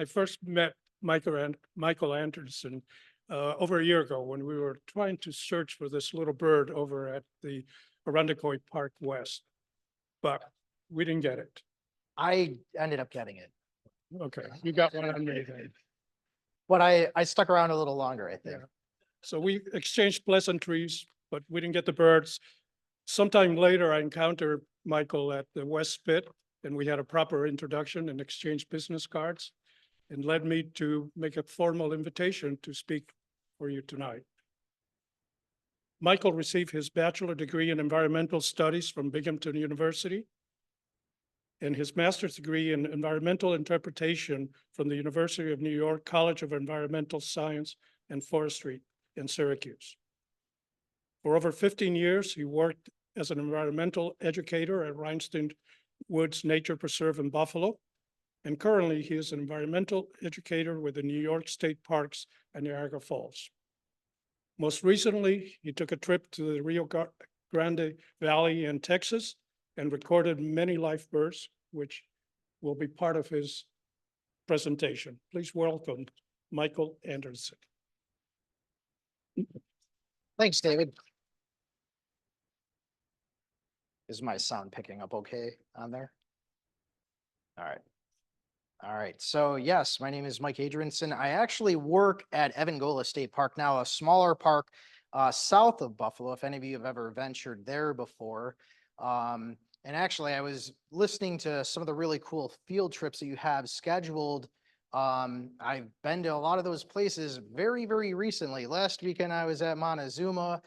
I first met Michael Anderson over a year ago when we were trying to search for this little bird over at the Arundecoy Park West, but we didn't get it. I ended up getting it, Okay, you got one on me then. but I stuck around a little longer, I think. Yeah. So we exchanged pleasantries, but we didn't get the birds. Sometime later, I encountered Michael at the West Spit, and we had a proper introduction and exchanged business cards, and led me to make a formal invitation to speak for you tonight. Michael received his bachelor degree in environmental studies from Binghamton University and his master's degree in environmental interpretation from the University of New York College of Environmental Science and Forestry in Syracuse. For over 15 years, he worked as an environmental educator at Reinstein Woods Nature Preserve in Buffalo. And currently he is an environmental educator with the New York State Parks and Niagara Falls. Most recently, he took a trip to the Rio Grande Valley in Texas and recorded many live birds, which will be part of his presentation. Please welcome Michael Anderson. Thanks, David. Is my sound picking up okay on there? All right. All right. So yes, my name is Mike Adriaansen. I actually work at Evangola State Park now, a smaller park south of Buffalo, if any of you have ever ventured there before. And actually, I was listening to some of the really cool field trips that you have scheduled. I've been to a lot of those places very, very recently. Last weekend, I was at Montezuma.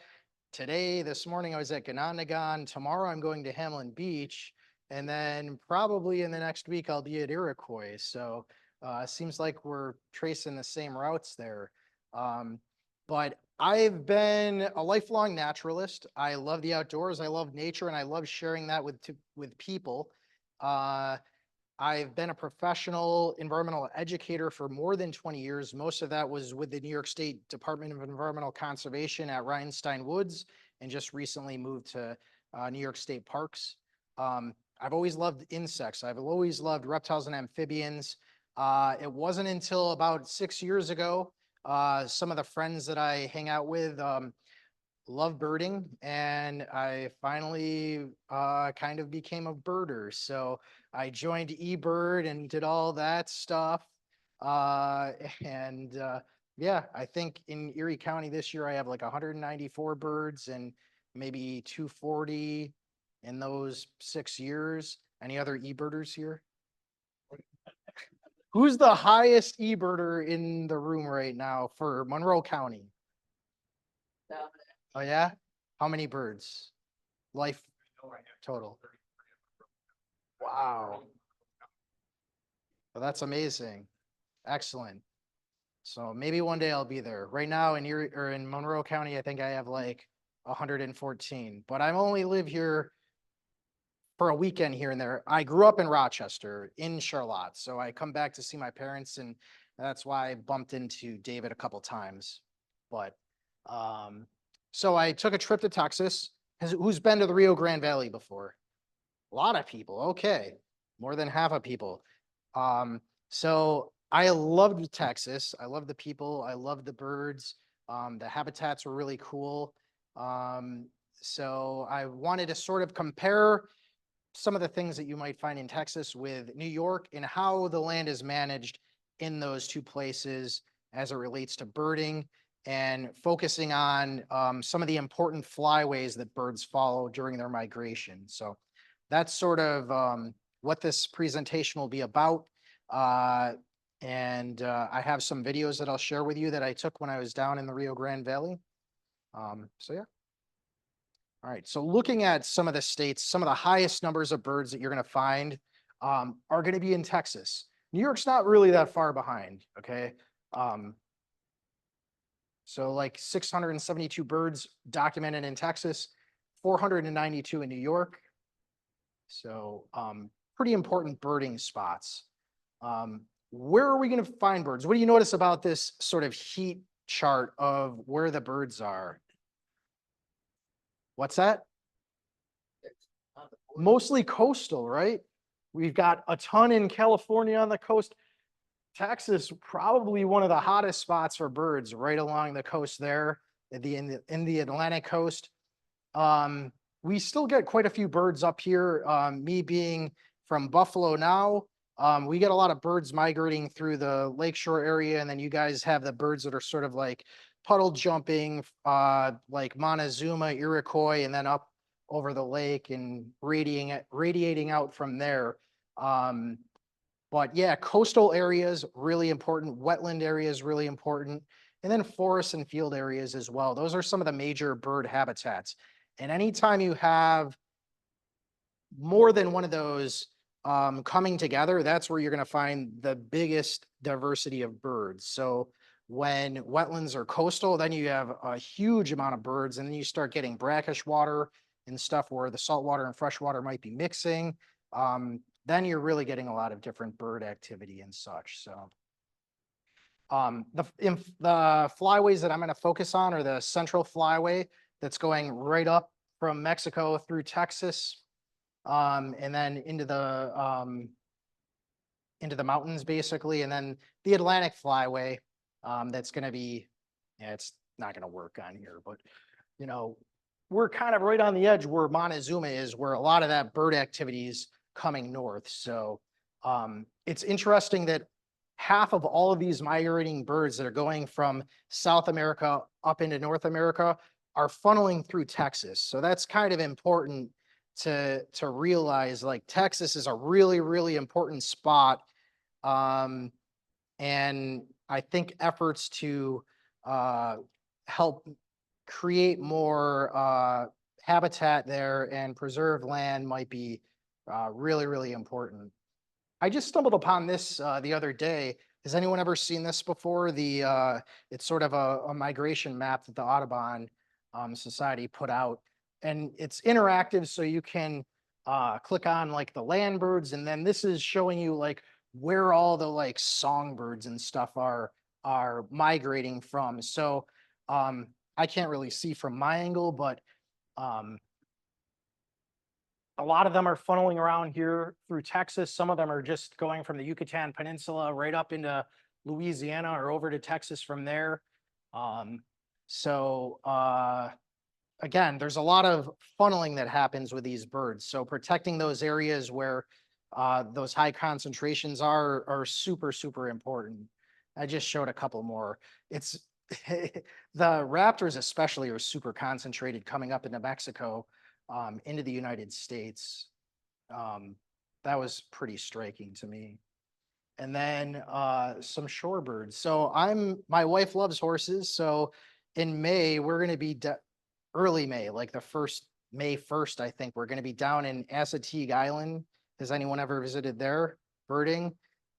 Today, this morning, I was at Ganondagan. Tomorrow, I'm going to Hamlin Beach. And then probably in the next week, I'll be at Iroquois. So it seems like we're tracing the same routes there. But I've been a lifelong naturalist. I love the outdoors. I love nature, and I love sharing that with people. I've been a professional environmental educator for more than 20 years. Most of that was with the New York State Department of Environmental Conservation at Reinstein Woods, and just recently moved to New York State Parks. I've always loved insects. I've always loved reptiles and amphibians. It wasn't until about 6 years ago, some of the friends that I hang out with love birding, and I finally kind of became a birder. So I joined eBird and did all that stuff. Yeah, I think in Erie County this year, I have like 194 birds and maybe 240 in those 6 years. Any other eBirders here? Who's the highest eBirder in the room right now for Monroe County? Oh yeah? How many birds? Life total. Wow. Well, that's amazing. Excellent. So maybe one day I'll be there. Right now in Erie or in Monroe County, I think I have like 114, but I only live here for a weekend here and there. I grew up in Rochester, in Charlotte, so I come back to see my parents, and that's why I bumped into David a couple times. But so I took a trip to Texas. Who's been to the Rio Grande Valley before? A lot of people. Okay, more than half of people. So I loved Texas. I love the people. I love the birds. The habitats were really cool. So I wanted to sort of compare some of the things that you might find in Texas with New York and how the land is managed in those two places as it relates to birding, and focusing on some of the important flyways that birds follow during their migration. So that's sort of what this presentation will be about. I have some videos that I'll share with you that I took when I was down in the Rio Grande Valley. So yeah. All right, so looking at some of the states, some of the highest numbers of birds that you're going to find are going to be in Texas. New York's not really that far behind, okay? So like 672 birds documented in Texas, 492 in New York. So pretty important birding spots. Where are we going to find birds? What do you notice about this sort of heat chart of where the birds are? What's that? Mostly coastal, right? We've got a ton in California on the coast. Texas, probably one of the hottest spots for birds right along the coast there, in the Atlantic coast. We still get quite a few birds up here. Me being from Buffalo now, we get a lot of birds migrating through the lakeshore area, and then you guys have the birds that are sort of like puddle jumping, like Montezuma, Iroquois, and then up over the lake and radiating out from there. But yeah, coastal areas really important, wetland areas really important, and then forest and field areas as well. Those are some of the major bird habitats. And anytime you have more than one of those coming together, that's where you're going to find the biggest diversity of birds. So when wetlands are coastal, then you have a huge amount of birds, and then you start getting brackish water and stuff where the saltwater and freshwater might be mixing. Then you're really getting a lot of different bird activity and such. So the flyways that I'm going to focus on are the Central Flyway that's going right up from Mexico through Texas, and then into the mountains basically, and then the Atlantic Flyway that's going to be, yeah, it's not going to work on here, but you know, we're kind of right on the edge where Montezuma is, where a lot of that bird activity is coming north. So it's interesting that half of all of these migrating birds that are going from South America up into North America are funneling through Texas. So that's kind of important to realize, like Texas is a really, really important spot. And I think efforts to help create more habitat there and preserve land might be really, really important. I just stumbled upon this the other day. Has anyone ever seen this before? It's sort of a migration map that the Audubon Society put out, and it's interactive, so you can click on like the land birds, and then this is showing you like where all the like songbirds and stuff are migrating from. So I can't really see from my angle, but a lot of them are funneling around here through Texas. Some of them are just going from the Yucatan Peninsula right up into Louisiana or over to Texas from there. Again, there's a lot of funneling that happens with these birds. So protecting those areas where those high concentrations are super, super important. I just showed a couple more. It's the raptors especially are super concentrated coming up into Mexico. Into the United States. That was pretty striking to me. And then some shorebirds. So my wife loves horses. So in May, we're going to be early May, like May 1st, I think we're going to be down in Assateague Island. Has anyone ever visited there birding?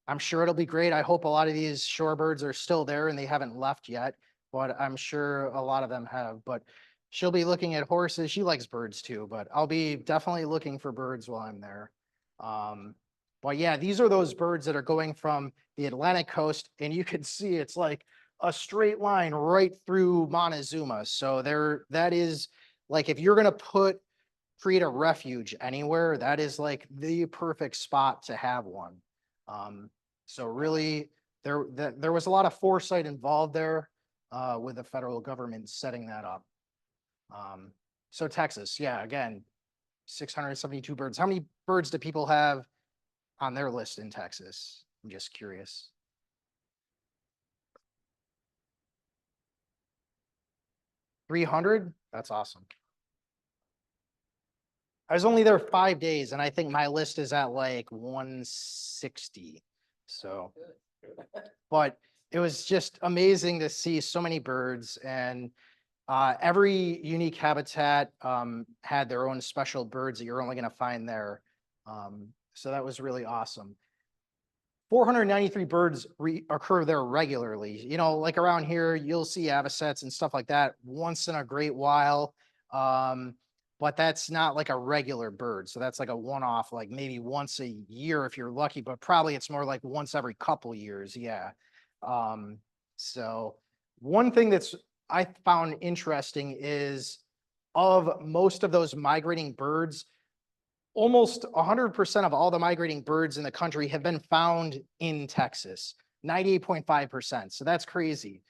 I'm sure it'll be great. I hope a lot of these shorebirds are still there and they haven't left yet, but I'm sure a lot of them have. But she'll be looking at horses. She likes birds too, but I'll be definitely looking for birds while I'm there. But yeah, these are those birds that are going from the Atlantic coast, and you can see it's like a straight line right through Montezuma. So that is like, if you're going to create a refuge anywhere, that is like the perfect spot to have one. So really there was a lot of foresight involved there with the federal government setting that up. So Texas, yeah, again, 672 birds. How many birds do people have on their list in Texas? I'm just curious. 300? That's awesome. I was only there 5 days, and I think my list is at like 160. So, but it was just amazing to see so many birds, and every unique habitat had their own special birds that you're only going to find there. So that was really awesome. 493 birds occur there regularly. You know, like around here, you'll see avocets and stuff like that once in a great while. But that's not like a regular bird. So that's like a one-off, like maybe once a year if you're lucky, but probably it's more like once every couple years. Yeah. So one thing I found interesting is, of most of those migrating birds, almost 100% of all the migrating birds in the country have been found in Texas. 98.5%. So that's crazy.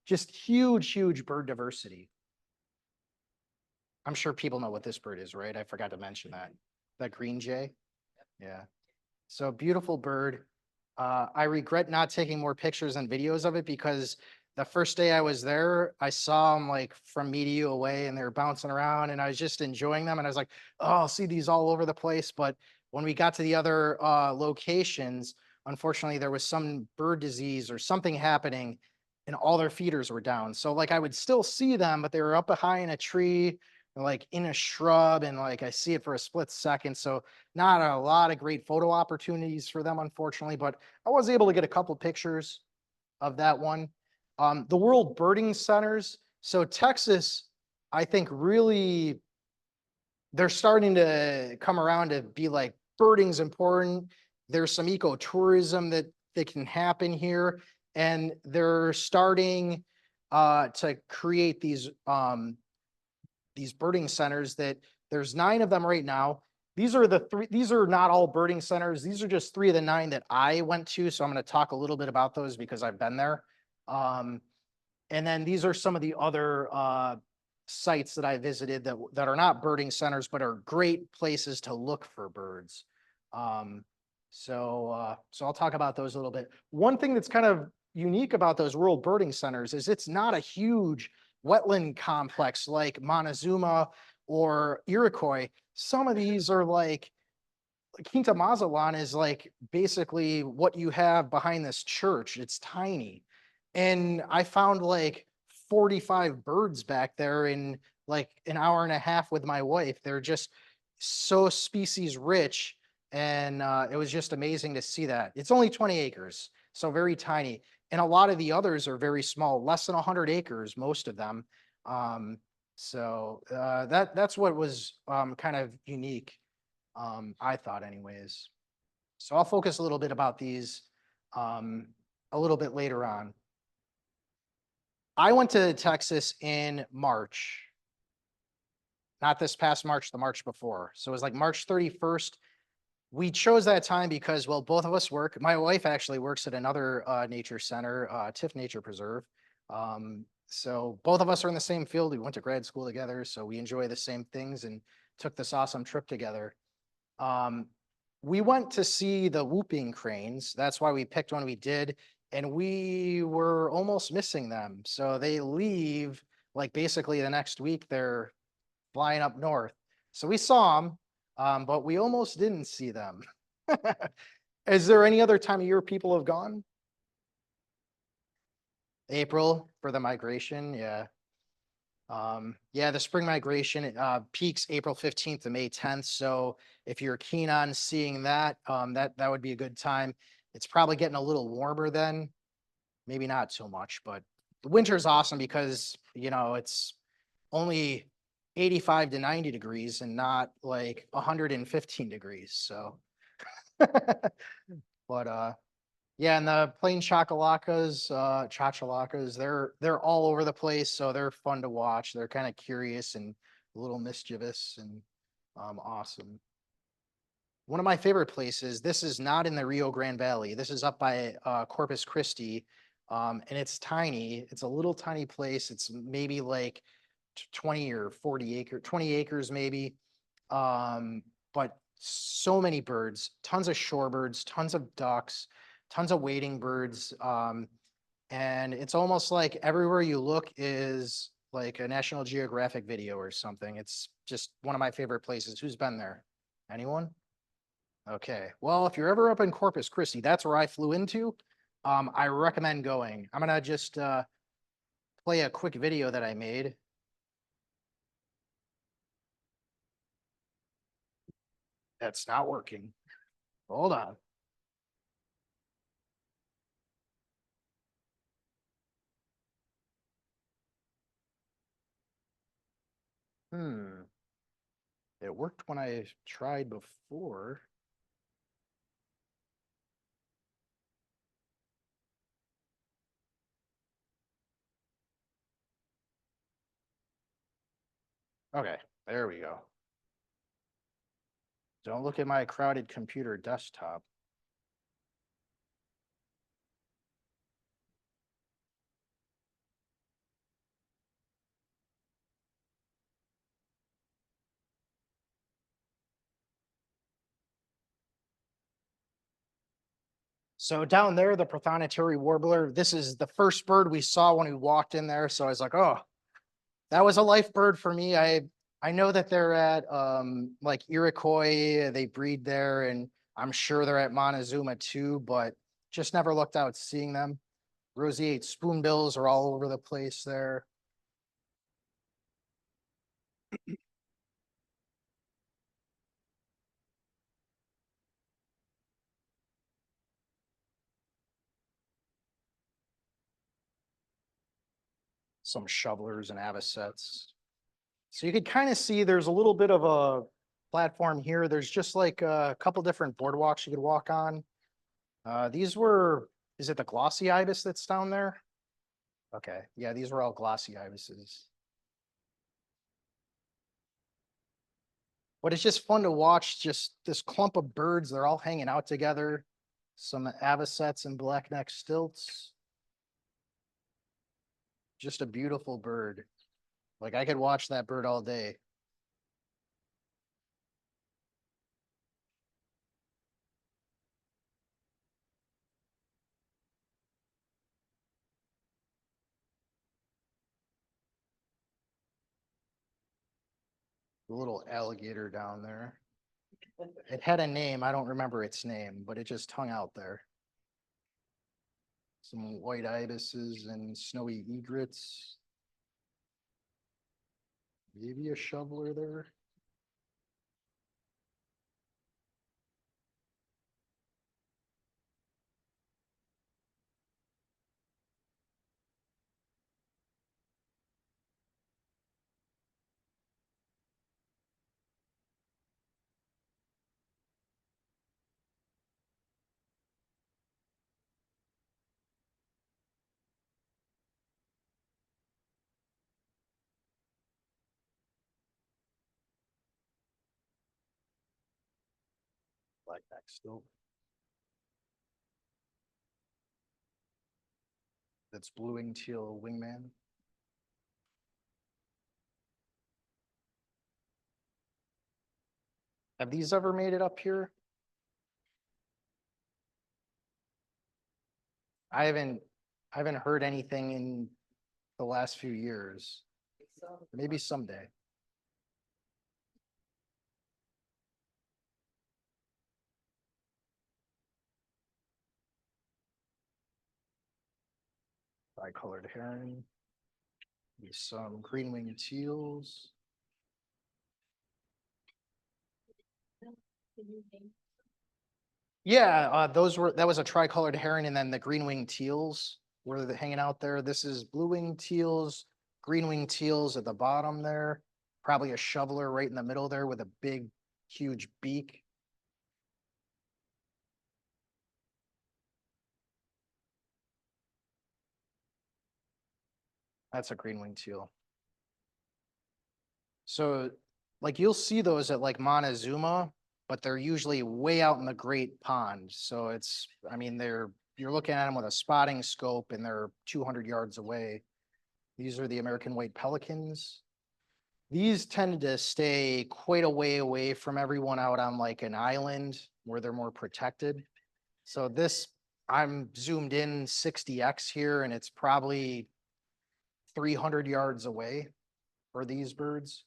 Just huge bird diversity. I'm sure people know what this bird is, right? I forgot to mention that. That green jay. Yeah. So beautiful bird. I regret not taking more pictures and videos of it because the first day I was there, I saw them like from media away and they were bouncing around and I was just enjoying them. And I was like, oh, I'll see these all over the place. But when we got to the other locations, unfortunately, there was some bird disease or something happening and all their feeders were down. So like I would still see them, but they were up high in a tree, or like in a shrub. And like I see it for a split second. So not a lot of great photo opportunities for them, unfortunately, but I was able to get a couple pictures of that one. The World Birding Centers. So Texas, I think really, they're starting to come around to be like birding's important. There's some ecotourism that can happen here. And they're starting to create these birding centers that there's 9 of them right now. These are the 3, these are not all birding centers. These are just 3 of the 9 that I went to. So I'm going to talk a little bit about those because I've been there. And then these are some of the other sites that I visited that are not birding centers, but are great places to look for birds. So I'll talk about those a little bit. One thing that's kind of unique about those World Birding Centers is it's not a huge wetland complex like Montezuma or Iroquois. Some of these are like Quinta Mazatlan is like basically what you have behind this church. It's tiny. And I found like 45 birds back there in like an hour and a half with my wife. They're just so species rich. And it was just amazing to see that. It's only 20 acres, so very tiny. And a lot of the others are very small, less than 100 acres, most of them. That's what was kind of unique, I thought anyways. So I'll focus a little bit about these a little bit later on. I went to Texas in March, not this past March, the March before. So it was like March 31st. We chose that time because, well, both of us work. My wife actually works at another nature center, Tiff Nature Preserve. So both of us are in the same field. We went to grad school together, so we enjoy the same things and took this awesome trip together. We went to see the whooping cranes. That's why we picked one we did. And we were almost missing them. So they leave like basically the next week, they're flying up north. So we saw them, but we almost didn't see them. Is there any other time of year people have gone? April for the migration, yeah. Yeah, the spring migration peaks April 15th to May 10th. So if you're keen on seeing that, that would be a good time. It's probably getting a little warmer then, maybe not so much, but the winter is awesome because, you know, it's only 85 to 90 degrees and not like 115 degrees. So, but yeah, and the plain chachalacas, they're all over the place, so they're fun to watch. They're kind of curious and a little mischievous and awesome. One of my favorite places, this is not in the Rio Grande Valley. This is up by Corpus Christi, and it's tiny. It's a little tiny place. It's maybe like 20 or 40 acres, 20 acres maybe. But so many birds, tons of shorebirds, tons of ducks, tons of wading birds. And it's almost like everywhere you look is like a National Geographic video or something. It's just one of my favorite places. Who's been there? Anyone? Okay. Well, if you're ever up in Corpus Christi, that's where I flew into. I recommend going. I'm gonna just play a quick video that I made. That's not working. Hold on. It worked when I tried before. Okay, there we go. Don't look at my crowded computer desktop. So down there, the prothonotary warbler, this is the first bird we saw when we walked in there. So I was like, oh, that was a life bird for me. I know that they're at like Iroquois, they breed there, and I'm sure they're at Montezuma too, but just never looked out seeing them. Roseate spoonbills are all over the place there. Some shovelers and avocets. So you could kind of see there's a little bit of a platform here. There's just like a couple different boardwalks you could walk on. These were, is it the glossy ibis that's down there? Okay, yeah, these were all glossy ibises. But it's just fun to watch just this clump of birds. They're all hanging out together. Some avocets and blackneck stilts. Just a beautiful bird. Like I could watch that bird all day. The little alligator down there. It had a name. I don't remember its name, but it just hung out there. Some white ibises and snowy egrets. Maybe a shoveler there. Blackneck stilt. That's blue-winged teal wingman. Have these ever made it up here? I haven't heard anything in the last few years. Maybe someday. Bicolored heron. Some green-winged teals. Yeah, that was a tricolored heron, and then the green-winged teals were hanging out there. This is blue-winged teals, green-winged teals at the bottom there. Probably a shoveler right in the middle there with a big, huge beak. That's a green-winged teal. So like you'll see those at like Montezuma, but they're usually way out in the Great Pond. So it's, I mean, you're looking at them with a spotting scope and they're 200 yards away. These are the American white pelicans. These tended to stay quite a way away from everyone out on like an island where they're more protected. So this, I'm zoomed in 60x here and it's probably 300 yards away for these birds.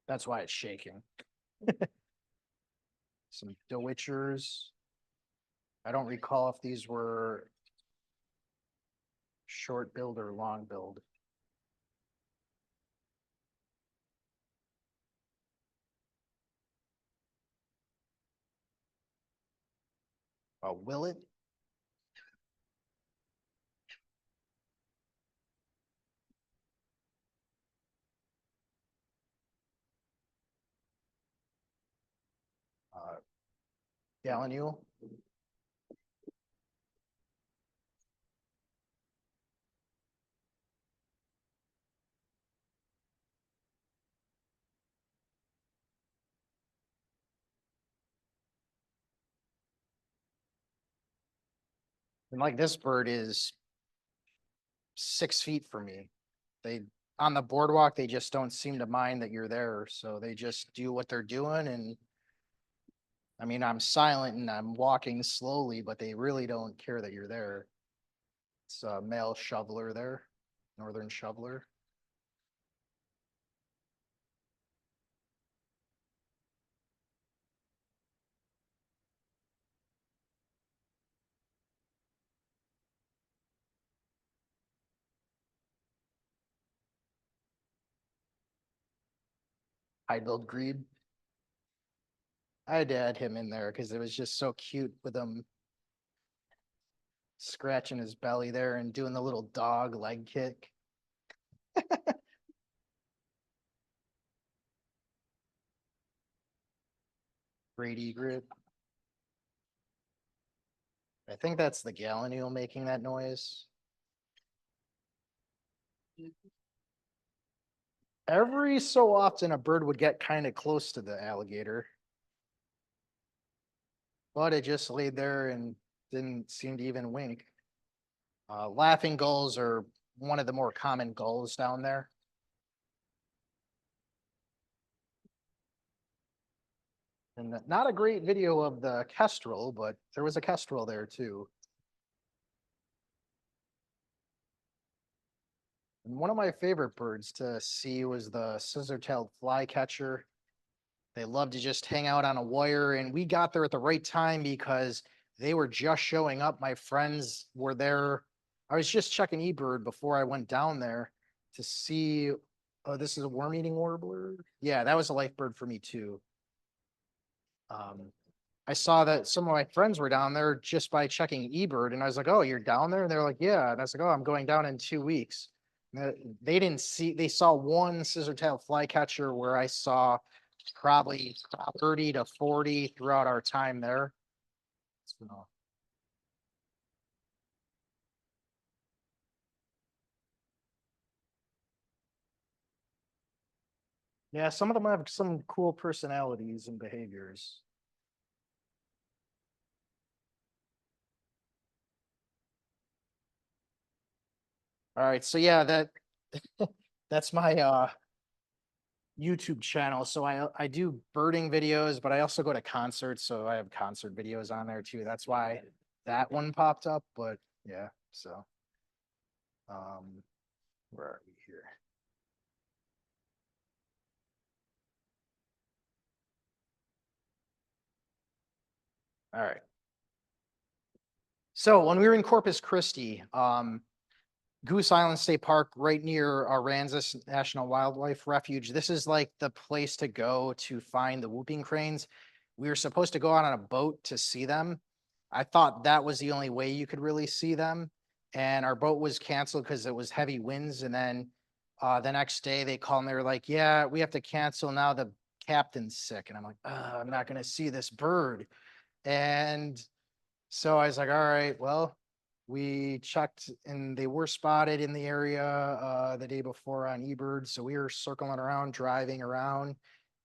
That's why it's shaking. Some Dowitchers. I don't recall if these were short billed or long billed. Willet. Gallinule. And like this bird is 6 feet from me. on the boardwalk, they just don't seem to mind that you're there. So they just do what they're doing. And I mean, I'm silent and I'm walking slowly, but they really don't care that you're there. It's a male shoveler there, northern shoveler. High-billed grebe. I had to add him in there because it was just so cute with him scratching his belly there and doing the little dog leg kick. Great egret. I think that's the gallinule making that noise. Every so often a bird would get kind of close to the alligator. But it just laid there and didn't seem to even wink. Laughing gulls are one of the more common gulls down there. And not a great video of the kestrel, but there was a kestrel there too. And one of my favorite birds to see was the scissor-tailed flycatcher. They love to just hang out on a wire, and we got there at the right time because they were just showing up. My friends were there. I was just checking eBird before I went down there to see. Oh, this is a worm-eating warbler. Yeah, that was a life bird for me too. I saw that some of my friends were down there just by checking eBird, and I was like, "Oh, you're down there?" And they're like, "Yeah." And I was like, "Oh, I'm going down in 2 weeks." They didn't see. They saw one scissor-tailed flycatcher where I saw probably 30 to 40 throughout our time there. So, yeah, some of them have some cool personalities and behaviors. All right, so yeah, that's my YouTube channel. So I do birding videos, but I also go to concerts, so I have concert videos on there too. That's why that one popped up, but yeah, so um where are we here? All right. So when we were in Corpus Christi, Goose Island State Park, right near Aransas National Wildlife Refuge. This is like the place to go to find the whooping cranes. We were supposed to go out on a boat to see them. I thought that was the only way you could really see them. And our boat was canceled because it was heavy winds. And then the next day they called and they were like, "Yeah, we have to cancel now. The captain's sick." And I'm like, "I'm not going to see this bird." And so I was like, "All right, well, we checked and they were spotted in the area the day before on eBird." So we were circling around, driving around,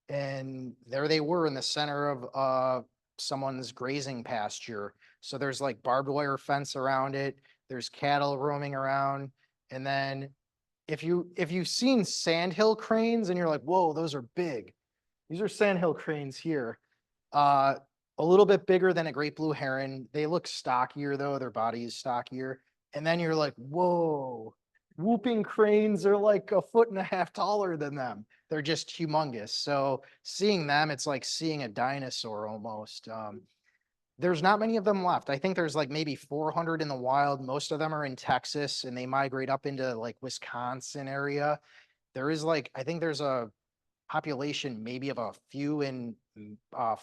and there they were in the center of someone's grazing pasture. So there's like barbed wire fence around it. There's cattle roaming around. And then if you've seen sandhill cranes and you're like, "Whoa, those are big." These are sandhill cranes here. Uh, a little bit bigger than a great blue heron. They look stockier though. Their body is stockier. And then you're like, "Whoa, whooping cranes are like a foot and a half taller than them." They're just humongous. So seeing them, it's like seeing a dinosaur almost. There's not many of them left. I think there's like maybe 400 in the wild. Most of them are in Texas and they migrate up into like Wisconsin area. There is like, I think there's a population maybe of a few in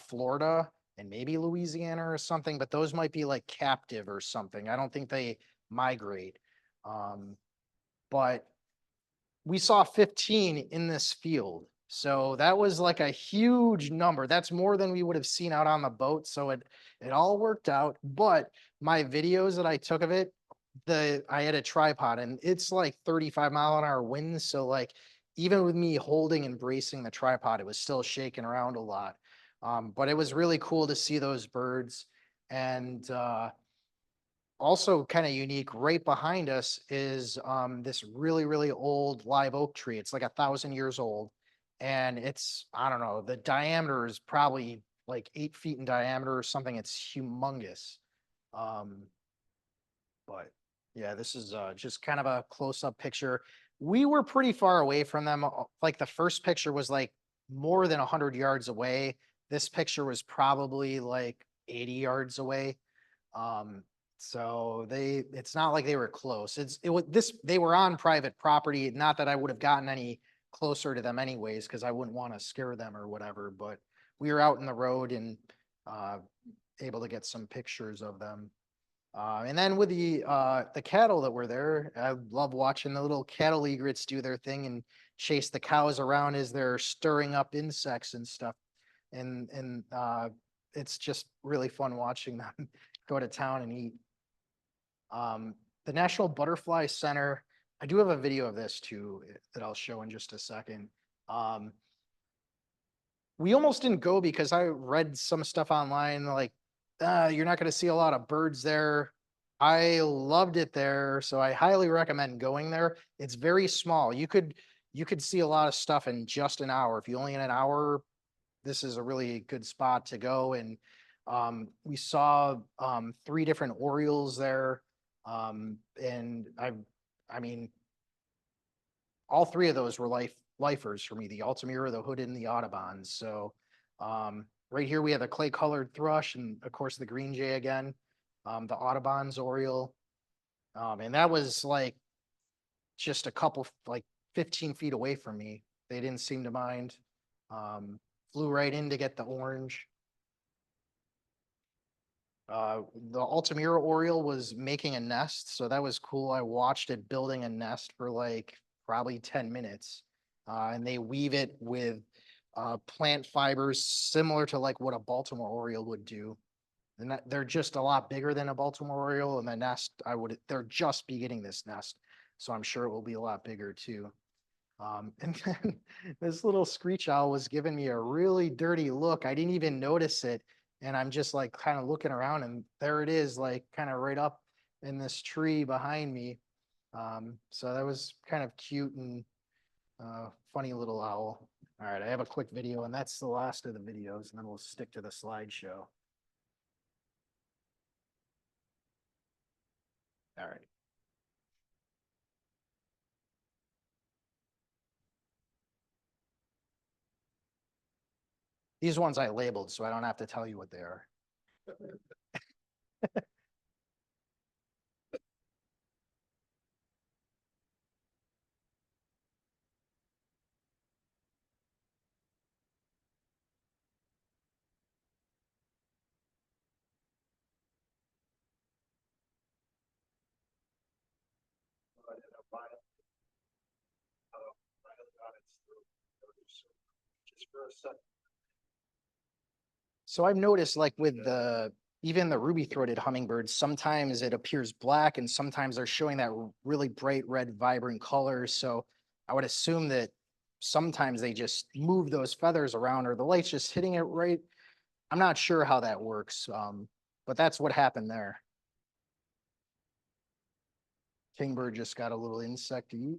Florida and maybe Louisiana or something, but those might be like captive or something. I don't think they migrate. But we saw 15 in this field. So that was like a huge number. That's more than we would have seen out on the boat. So it all worked out. But my videos that I took of it, I had a tripod and it's like 35-mile-an-hour winds. So like even with me holding and bracing the tripod, it was still shaking around a lot. But it was really cool to see those birds. And also kind of unique, right behind us is this really, really old live oak tree. It's like 1,000 years old. And it's, I don't know, the diameter is probably like 8 feet in diameter or something. It's humongous. Um, but yeah, this is just kind of a close-up picture. We were pretty far away from them. Like the first picture was like more than 100 yards away. This picture was probably like 80 yards away. Um, so it's not like they were close. They were on private property. Not that I would have gotten any closer to them anyways, because I wouldn't want to scare them or whatever, but we were out in the road and uh, able to get some pictures of them. And then with the cattle that were there, I love watching the little cattle egrets do their thing and chase the cows around as they're stirring up insects and stuff. And it's just really fun watching them go to town and eat. The National Butterfly Center, I do have a video of this too that I'll show in just a second. Um, we almost didn't go because I read some stuff online like, you're not going to see a lot of birds there. I loved it there, so I highly recommend going there. It's very small. You could see a lot of stuff in just an hour. If you only in an hour, this is a really good spot to go. And we saw 3 different Orioles there. And I mean, all 3 of those were lifers for me, the Altamira, the Hooded, and the Audubon. So right here we have a clay colored thrush and of course the green jay again, the Audubon's Oriole. And that was like just a couple, like 15 feet away from me. They didn't seem to mind. Flew right in to get the orange. The Altamira Oriole was making a nest, so that was cool. I watched it building a nest for like probably 10 minutes. And they weave it with plant fibers similar to like what a Baltimore Oriole would do. And they're just a lot bigger than a Baltimore Oriole. And the nest, they're just beginning this nest. So I'm sure it will be a lot bigger too. And then this little screech owl was giving me a really dirty look. I didn't even notice it. And I'm just like kind of looking around and there it is, like kind of right up in this tree behind me. So that was kind of cute and funny little owl. All right, I have a quick video and that's the last of the videos and then we'll stick to the slideshow. All right. These ones I labeled so I don't have to tell you what they are. So I've noticed like with even the ruby-throated hummingbirds, sometimes it appears black and sometimes they're showing that really bright red, vibrant color. So I would assume that sometimes they just move those feathers around or the light's just hitting it right. I'm not sure how that works, but that's what happened there. Kingbird just got a little insect to eat.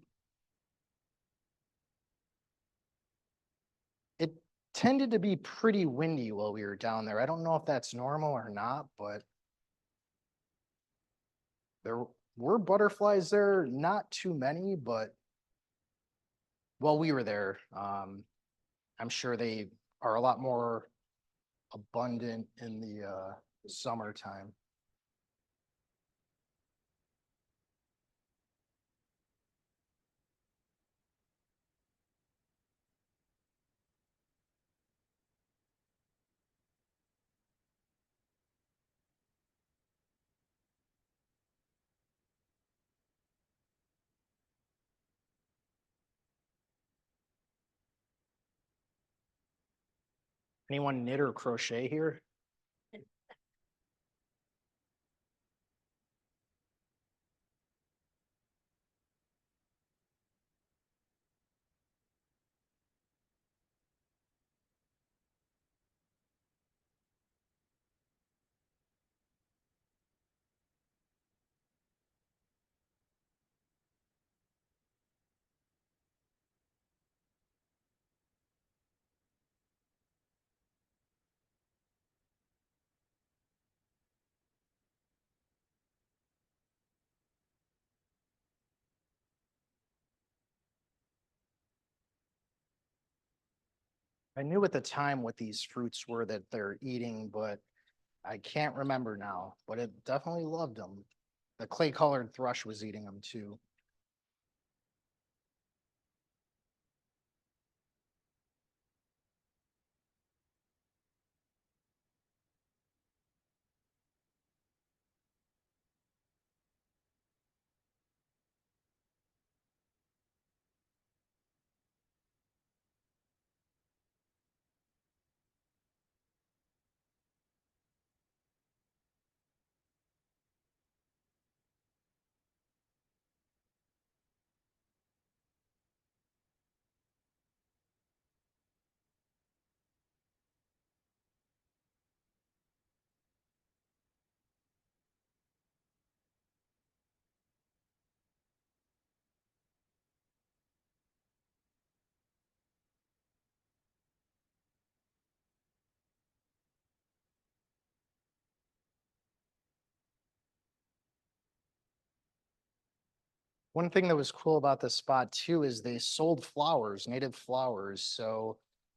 It tended to be pretty windy while we were down there. I don't know if that's normal or not, but there were butterflies there, not too many, but while we were there, I'm sure they are a lot more abundant in the summertime. Anyone knit or crochet here? I knew at the time what these fruits were that they're eating, but I can't remember now, but it definitely loved them. The clay colored thrush was eating them too. One thing that was cool about this spot too is they sold flowers, native flowers. So,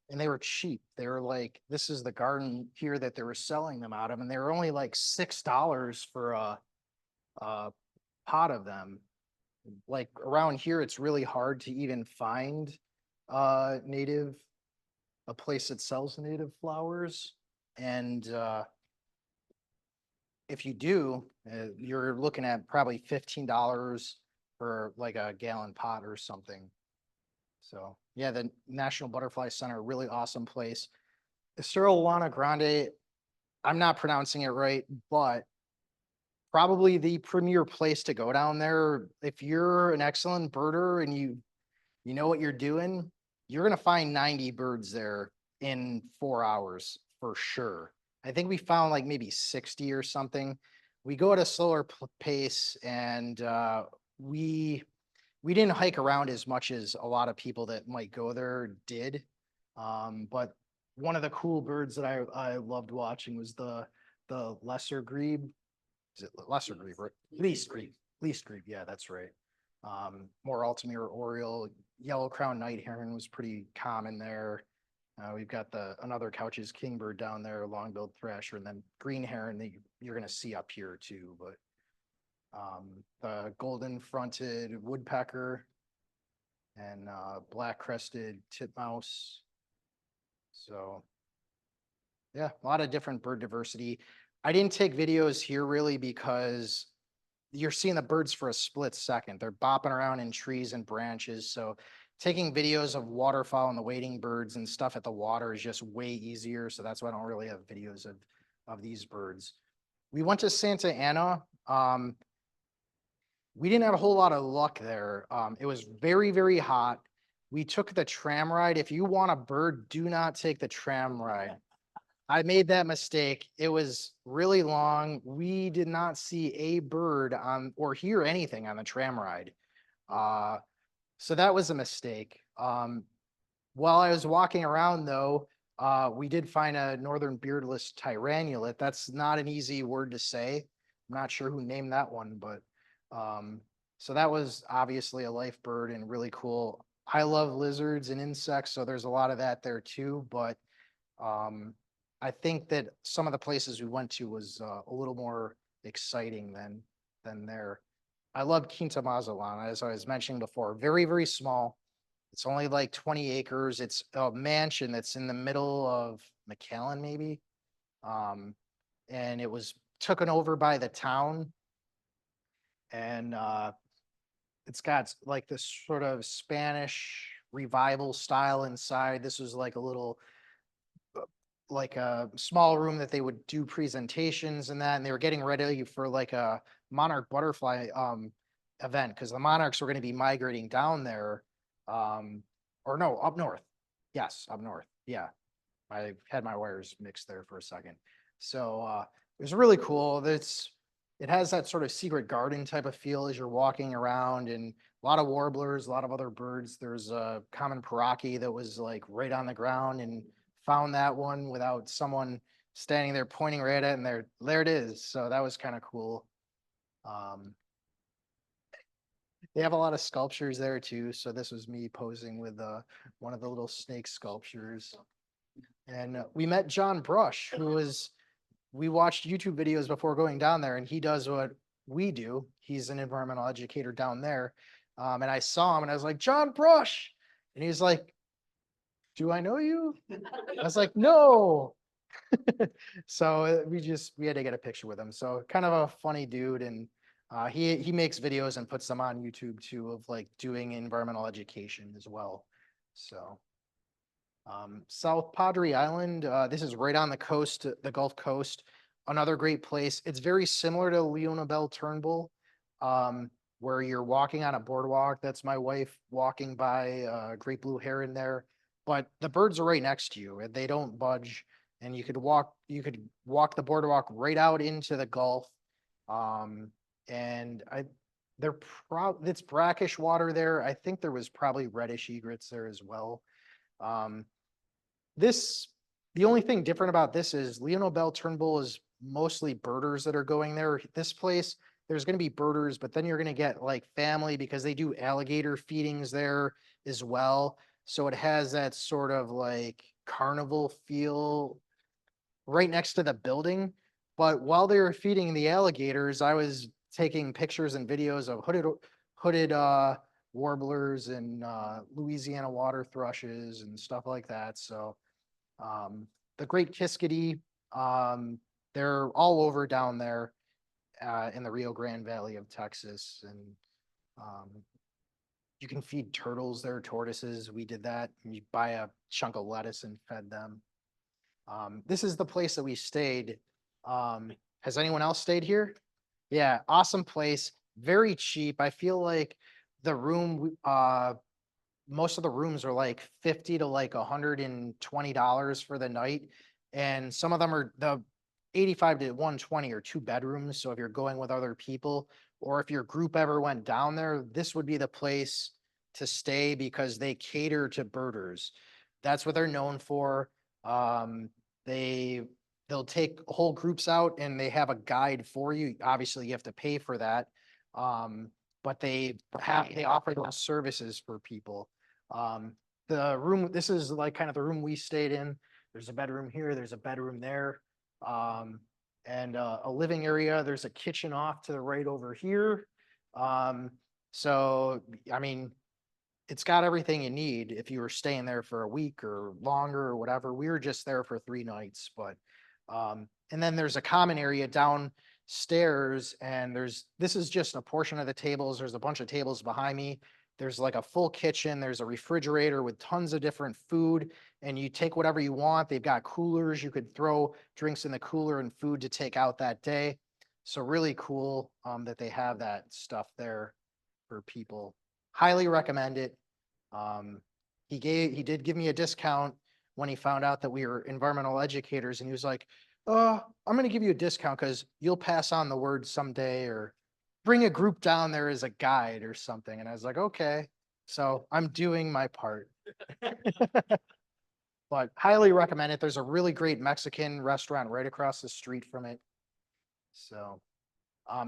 and they were cheap. They were like, this is the garden here that they were selling them out of, and they were only like $6 for a pot of them. Like around here, it's really hard to even find native, a place that sells native flowers. And if you do, you're looking at probably $15 for like a gallon pot or something. So yeah, the National Butterfly Center, really awesome place. Rio Grande, I'm not pronouncing it right, but probably the premier place to go down there. If you're an excellent birder and you know what you're doing, you're gonna find 90 birds there in 4 hours for sure. I think we found like maybe 60 or something. We go at a slower pace, and we didn't hike around as much as a lot of people that might go there did. But one of the cool birds that I loved watching was the lesser grebe. Is it lesser grebe? Right? Least grebe. Yeah, that's right. More Altamira oriole, yellow crown night heron was pretty common there. We've got another Couch's kingbird down there, long-billed thrasher, and then green heron that you're going to see up here too. But the golden fronted woodpecker and black crested titmouse. So yeah, a lot of different bird diversity. I didn't take videos here really because you're seeing the birds for a split second. They're bopping around in trees and branches. So taking videos of waterfowl and the wading birds and stuff at the water is just way easier. So that's why I don't really have videos of these birds. We went to Santa Ana. We didn't have a whole lot of luck there. It was very, very hot. We took the tram ride. If you want a bird, do not take the tram ride. I made that mistake. It was really long. We did not see a bird on or hear anything on the tram ride. So that was a mistake. While I was walking around though, we did find a northern beardless tyrannulet. That's not an easy word to say. I'm not sure who named that one, but so that was obviously a life bird and really cool. I love lizards and insects, so there's a lot of that there too. But I think that some of the places we went to was a little more exciting than there. I love Quinta Mazatlan, as I was mentioning before. Very, very small. It's only like 20 acres. It's a mansion that's in the middle of McAllen, maybe. And it was taken over by the town. And it's got like this sort of Spanish revival style inside. This was like a little, like a small room that they would do presentations and that, and they were getting ready for like a monarch butterfly event because the monarchs were going to be migrating down there, or no, up north. Yes, up north. Yeah, I had my wires mixed there for a second. So it was really cool. It has that sort of secret garden type of feel as you're walking around, and a lot of warblers, a lot of other birds. There's a common paraki that was like right on the ground, and found that one without someone standing there pointing right at it, and there it is. So that was kind of cool. They have a lot of sculptures there too. So this was me posing with one of the little snake sculptures. And we met John Brush, we watched YouTube videos before going down there, and he does what we do. He's an environmental educator down there. And I saw him and I was like, John Brush. And he's like, do I know you? I was like, no. So we had to get a picture with him. So kind of a funny dude. And he makes videos and puts them on YouTube too, of like doing environmental education as well. So South Padre Island, this is right on the coast, the Gulf Coast. Another great place. It's very similar to Leona Bell Turnbull, where you're walking on a boardwalk. That's my wife walking by, great blue heron there. But the birds are right next to you and they don't budge. And you could walk the boardwalk right out into the Gulf. And it's brackish water there. I think there was probably reddish egrets there as well. The only thing different about this is Leona Bell Turnbull is mostly birders that are going there. This place, there's going to be birders, but then you're going to get like family because they do alligator feedings there as well. So it has that sort of like carnival feel right next to the building. But while they were feeding the alligators, I was taking pictures and videos of hooded warblers and Louisiana water thrushes and stuff like that. So the great Kiskadee, they're all over down there in the Rio Grande Valley of Texas. And you can feed turtles there, tortoises. We did that. You buy a chunk of lettuce and fed them. This is the place that we stayed. Has anyone else stayed here? Yeah, awesome place. Very cheap. I feel like the room, most of the rooms are like 50 to like $120 for the night. And some of them are the 85 to 120 are 2 bedrooms. So if you're going with other people, or if your group ever went down there, this would be the place to stay because they cater to birders. That's what they're known for. They'll take whole groups out and they have a guide for you. Obviously you have to pay for that. But they offer those services for people. The room, this is like kind of the room we stayed in. There's a bedroom here, there's a bedroom there. And a living area. There's a kitchen off to the right over here. So, I mean, it's got everything you need if you were staying there for a week or longer or whatever. We were just there for 3 nights, but, and then there's a common area downstairs and this is just a portion of the tables. There's a bunch of tables behind me. There's like a full kitchen. There's a refrigerator with tons of different food and you take whatever you want. They've got coolers. You could throw drinks in the cooler and food to take out that day. So really cool that they have that stuff there for people. Highly recommend it. He did give me a discount when he found out that we were environmental educators and he was like, I'm going to give you a discount because you'll pass on the word someday or bring a group down there as a guide or something. And I was like, okay, so I'm doing my part. But highly recommend it. There's a really great Mexican restaurant right across the street from it. So,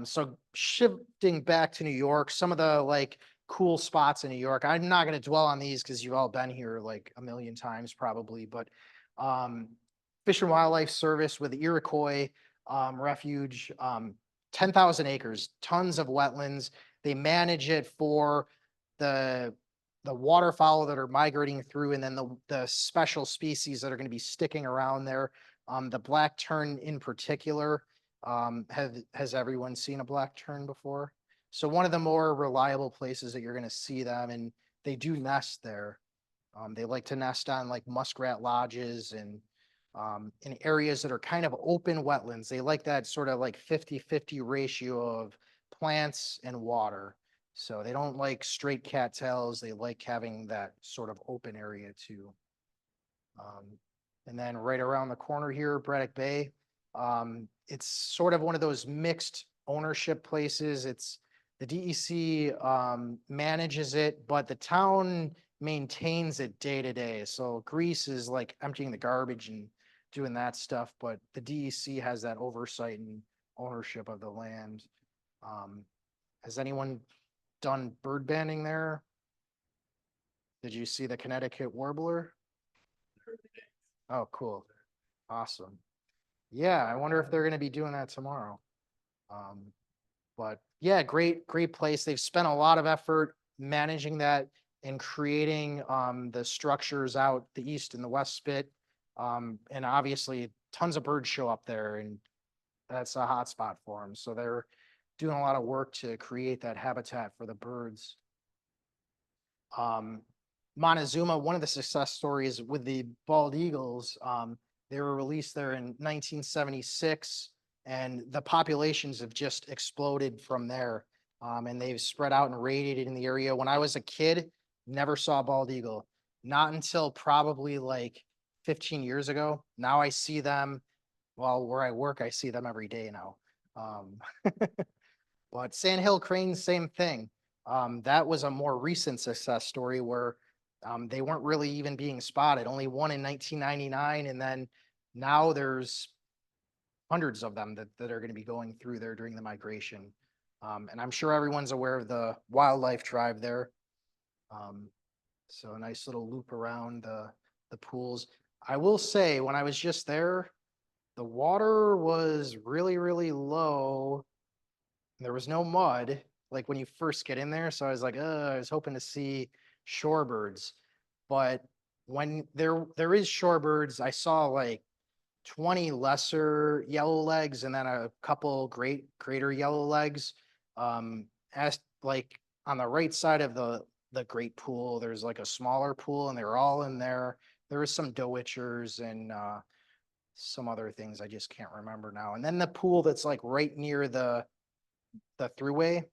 so shifting back to New York, some of the like cool spots in New York. I'm not going to dwell on these because you've all been here like a million times probably, but Fish and Wildlife Service with the Iroquois Refuge, 10,000 acres, tons of wetlands. They manage it for the waterfowl that are migrating through and then the special species that are going to be sticking around there. The black tern in particular, has everyone seen a black tern before? So one of the more reliable places that you're going to see them, and they do nest there. They like to nest on like muskrat lodges and in areas that are kind of open wetlands. They like that sort of like 50-50 ratio of plants and water. So they don't like straight cattails. They like having that sort of open area too. And then right around the corner here, Braddock Bay. It's sort of one of those mixed ownership places. It's the DEC manages it, but the town maintains it day to day. So Greece is like emptying the garbage and doing that stuff, but the DEC has that oversight and ownership of the land. Has anyone done bird banding there? Did you see the Connecticut warbler? Oh, cool. Awesome. Yeah, I wonder if they're gonna be doing that tomorrow. But yeah, great place. They've spent a lot of effort managing that and creating the structures out the east and the west spit. And obviously tons of birds show up there, and that's a hot spot for them. So they're doing a lot of work to create that habitat for the birds. Montezuma, one of the success stories with the bald eagles, they were released there in 1976, and the populations have just exploded from there. And they've spread out and radiated in the area. When I was a kid, never saw a bald eagle. Not until probably like 15 years ago. Now I see them, well, where I work, I see them every day now. Um, but sandhill cranes, same thing. That was a more recent success story where they weren't really even being spotted. Only one in 1999, and then now there's hundreds of them that are going to be going through there during the migration. And I'm sure everyone's aware of the wildlife drive there. So a nice little loop around the pools. I will say, when I was just there, the water was really low. There was no mud, like when you first get in there. So I was like, I was hoping to see shorebirds. But when there is shorebirds, I saw like 20 lesser yellow legs and then a couple greater yellow legs. As like on the right side of the great pool, there's like a smaller pool, and they're all in there. There was some dowitchers and some other things I just can't remember now. And then the pool that's like right near the throughway,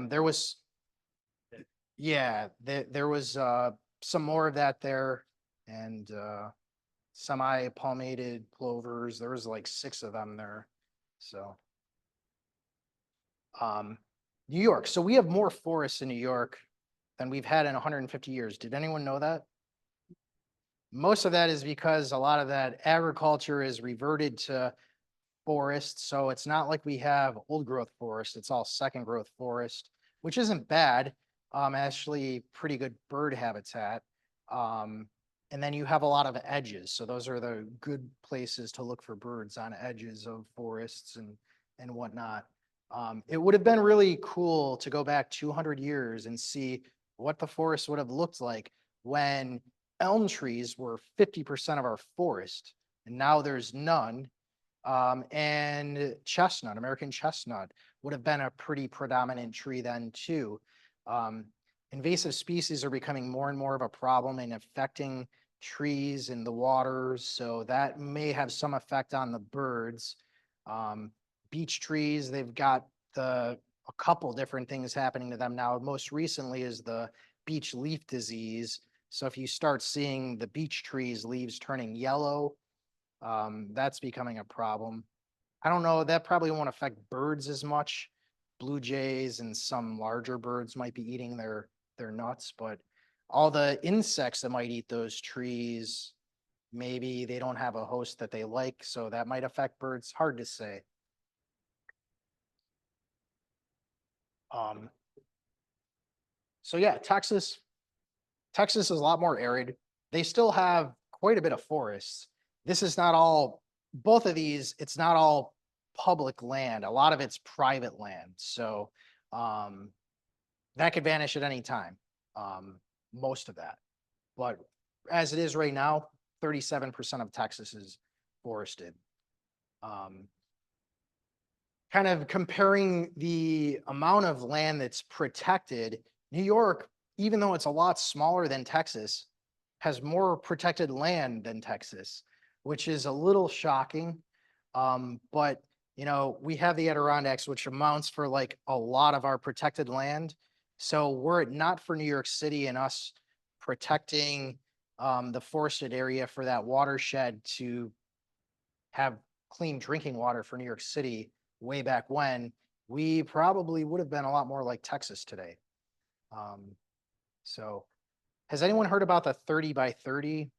there was, yeah, there was some more of that there, and semi-palmated plovers. There was like 6 of them there. So New York. So we have more forests in New York than we've had in 150 years. Did anyone know that? Most of that is because a lot of that agriculture is reverted to forests. So it's not like we have old growth forest. It's all second growth forest, which isn't bad. Actually pretty good bird habitat. And then you have a lot of edges. So those are the good places to look for birds, on edges of forests and whatnot. It would have been really cool to go back 200 years and see what the forest would have looked like when elm trees were 50% of our forest, and now there's none. And chestnut, American chestnut, would have been a pretty predominant tree then too. Invasive species are becoming more and more of a problem and affecting trees and the waters, so that may have some effect on the birds. Beech trees, they've got a couple different things happening to them now. Most recently is the beech leaf disease. So if you start seeing the beech trees leaves turning yellow, that's becoming a problem. I don't know, that probably won't affect birds as much. Blue jays and some larger birds might be eating their nuts, but all the insects that might eat those trees, maybe they don't have a host that they like, so that might affect birds. Hard to say. So yeah, Texas is a lot more arid. They still have quite a bit of forests. This is not all, both of these, it's not all public land. A lot of it's private land. So that could vanish at any time, most of that. But as it is right now, 37% of Texas is forested. Kind of comparing the amount of land that's protected, New York, even though it's a lot smaller than Texas, has more protected land than Texas, which is a little shocking. But you know, we have the Adirondacks, which amounts for like a lot of our protected land. So were it not for New York City and us protecting the forested area for that watershed to have clean drinking water for New York City way back when, we probably would have been a lot more like Texas today. So has anyone heard about the 30 by 30%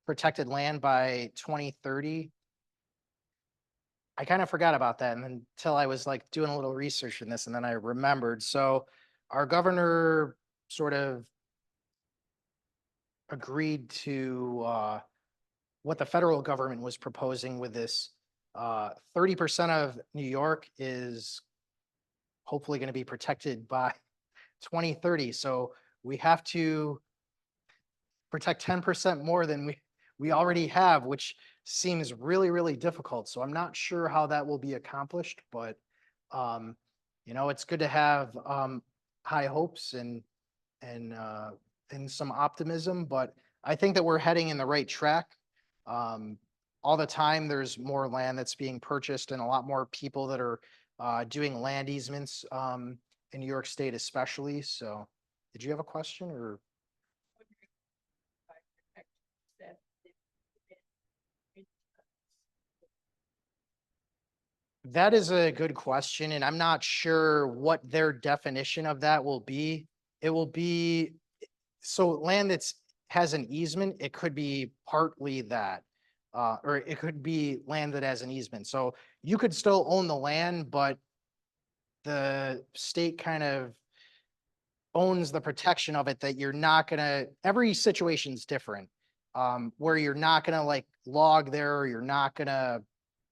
protected land by 2030? I kind of forgot about that until I was like doing a little research in this, and then I remembered. So our governor sort of agreed to what the federal government was proposing with this. 30% of New York is hopefully going to be protected by 2030. So we have to protect 10% more than we already have, which seems really, really difficult. So I'm not sure how that will be accomplished, but you know, it's good to have high hopes and some optimism, but I think that we're heading in the right track. All the time, there's more land that's being purchased and a lot more people that are doing land easements in New York State especially. So did you have a question or? That is a good question, and I'm not sure what their definition of that will be. It will be, so land that's has an easement, it could be partly that, or it could be land that has an easement. So you could still own the land, but the state kind of owns the protection of it that you're not gonna, every situation's different. Where you're not gonna like log there, or you're not gonna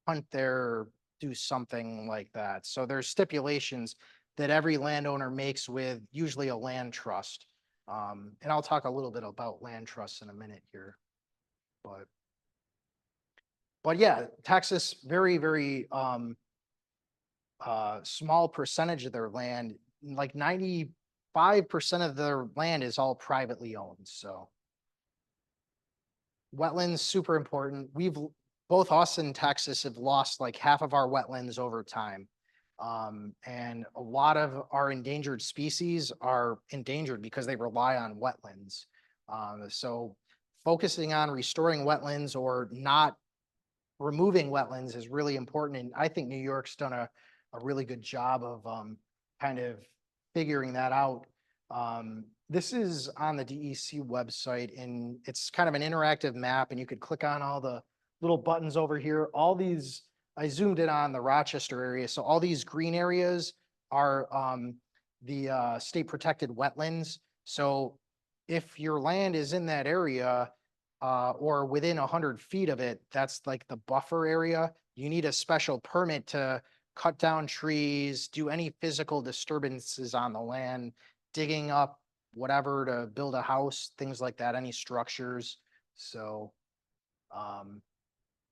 hunt there, or do something like that. So there's stipulations that every landowner makes with usually a land trust. And I'll talk a little bit about land trusts in a minute here. But yeah, Texas, very, very small percentage of their land, like 95% of their land is all privately owned. So wetlands, super important. Both us and Texas have lost like half of our wetlands over time. And a lot of our endangered species are endangered because they rely on wetlands. So focusing on restoring wetlands or not removing wetlands is really important. And I think New York's done a really good job of kind of figuring that out. This is on the DEC website, and it's kind of an interactive map, and you could click on all the little buttons over here. All these, I zoomed in on the Rochester area. So all these green areas are the state protected wetlands. So if your land is in that area or within 100 feet of it, that's like the buffer area. You need a special permit to cut down trees, do any physical disturbances on the land, digging up whatever to build a house, things like that, any structures. So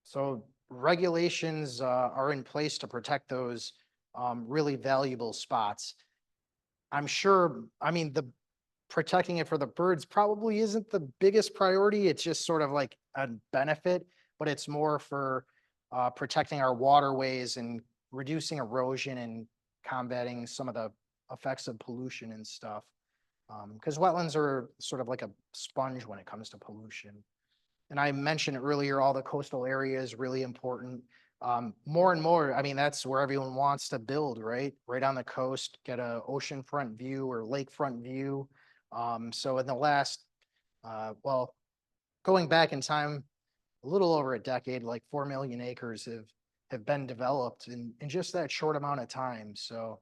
so regulations are in place to protect those really valuable spots. I'm sure, I mean, the protecting it for the birds probably isn't the biggest priority. It's just sort of like a benefit, but it's more for protecting our waterways and reducing erosion and combating some of the effects of pollution and stuff. Because wetlands are sort of like a sponge when it comes to pollution. And I mentioned earlier, all the coastal area is really important. More and more, I mean, that's where everyone wants to build, right? Right on the coast, get a oceanfront view or lakefront view. So in the last, well, going back in time, a little over a decade, like 4 million acres have been developed in just that short amount of time. So,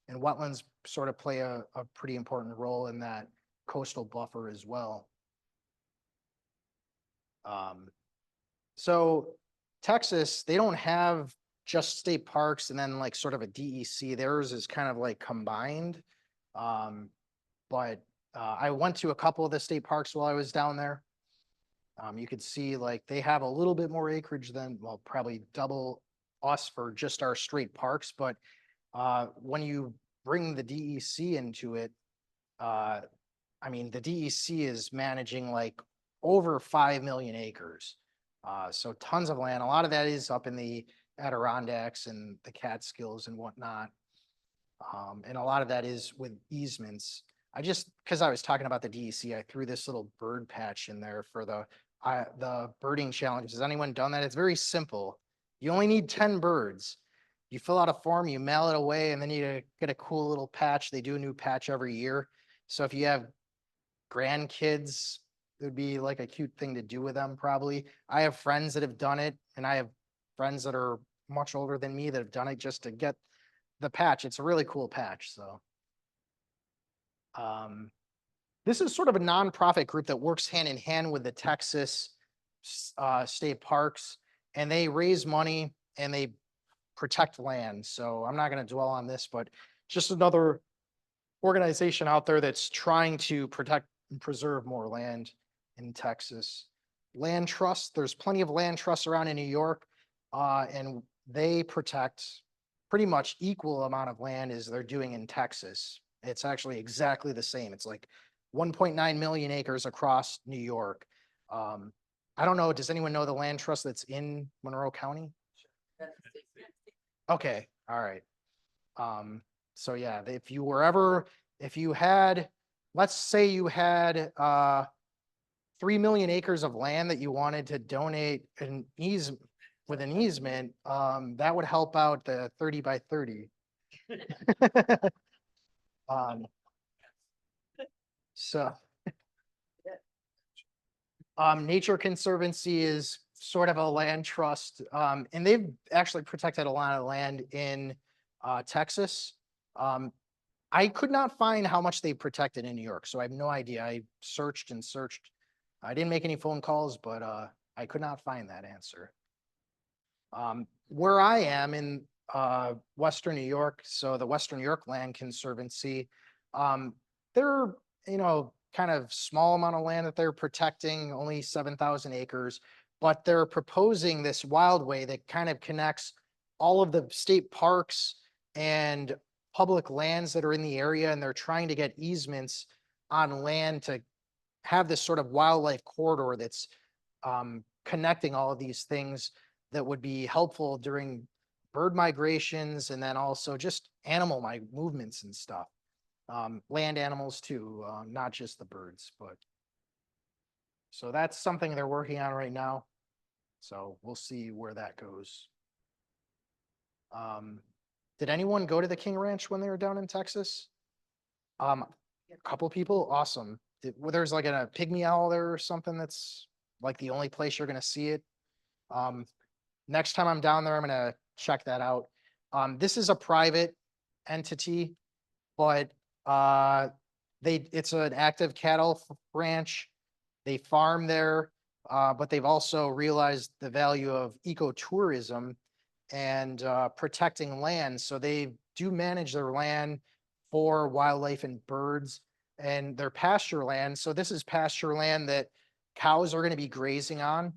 and wetlands sort of play a pretty important role in that coastal buffer as well. So Texas, they don't have just state parks and then like sort of a DEC. Theirs is kind of like combined. But I went to a couple of the state parks while I was down there. You could see like they have a little bit more acreage than, well, probably double us for just our straight parks. But when you bring the DEC into it, I mean, the DEC is managing like over 5 million acres. So tons of land. A lot of that is up in the Adirondacks and the Catskills and whatnot. And a lot of that is with easements. Because I was talking about the DEC, I threw this little bird patch in there for the birding challenge. Has anyone done that? It's very simple. You only need 10 birds. You fill out a form, you mail it away, and then you get a cool little patch. They do a new patch every year. So if you have grandkids, it would be like a cute thing to do with them probably. I have friends that have done it, and I have friends that are much older than me that have done it just to get the patch. It's a really cool patch. So This is sort of a nonprofit group that works hand in hand with the Texas state parks, and they raise money and they protect land. So I'm not going to dwell on this, but just another organization out there that's trying to protect and preserve more land in Texas. Land trusts, there's plenty of land trusts around in New York, and they protect pretty much equal amount of land as they're doing in Texas. It's actually exactly the same. It's like 1.9 million acres across New York. I don't know, does anyone know the land trust that's in Monroe County? Okay, all right. So yeah, if you were ever, if you had, let's say you had 3 million acres of land that you wanted to donate with an easement, that would help out the 30 by 30. So Nature Conservancy is sort of a land trust, and they've actually protected a lot of land in Texas. I could not find how much they protected in New York, so I have no idea. I searched and searched. I didn't make any phone calls, but I could not find that answer. Where I am in Western New York, so the Western New York Land Conservancy, they're, kind of small amount of land that they're protecting, only 7,000 acres, but they're proposing this wildway that kind of connects all of the state parks and public lands that are in the area, and they're trying to get easements on land to have this sort of wildlife corridor that's connecting all of these things that would be helpful during bird migrations, and then also just animal movements and stuff. Land animals too, not just the birds, but. So that's something they're working on right now. So we'll see where that goes. Did anyone go to the King Ranch when they were down in Texas? A couple people, awesome. There's like a pygmy owl there or something that's like the only place you're gonna see it. Next time I'm down there, I'm gonna check that out. This is a private entity, but it's an active cattle ranch. They farm there, but they've also realized the value of ecotourism and protecting land. So they do manage their land for wildlife and birds, and their pasture land. So this is pasture land that cows are going to be grazing on.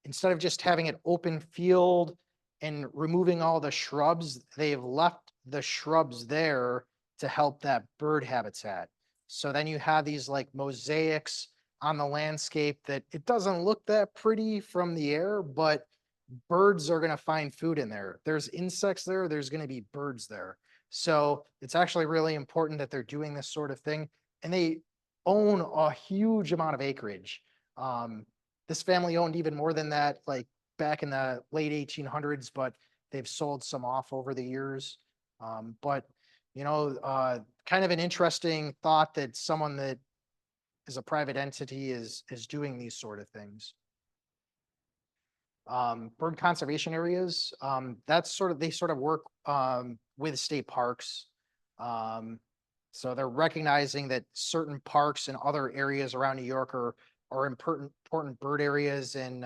Instead of just having it open field and removing all the shrubs, they've left the shrubs there to help that bird habitat. So then you have these like mosaics on the landscape that it doesn't look that pretty from the air, but birds are going to find food in there. There's insects there, there's going to be birds there. So it's actually really important that they're doing this sort of thing. And they own a huge amount of acreage. This family owned even more than that, like back in the late 1800s, but they've sold some off over the years. But kind of an interesting thought that someone that is a private entity is doing these sort of things. Bird conservation areas, they sort of work with state parks. So they're recognizing that certain parks and other areas around New York are important bird areas, and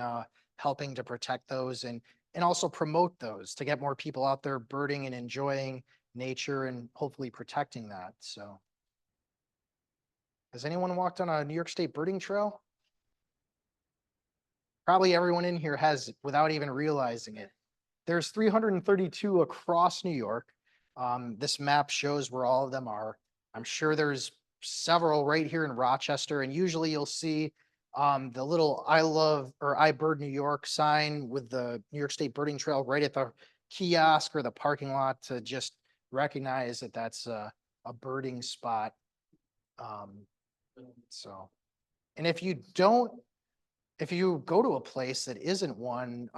helping to protect those and also promote those to get more people out there birding and enjoying nature and hopefully protecting that. So has anyone walked on a New York State birding trail? Probably everyone in here has without even realizing it. There's 332 across New York. This map shows where all of them are. I'm sure there's several right here in Rochester, and usually you'll see the little I love or I bird New York sign with the New York State birding trail right at the kiosk or the parking lot to just recognize that that's a birding spot. And if you go to a place that isn't one,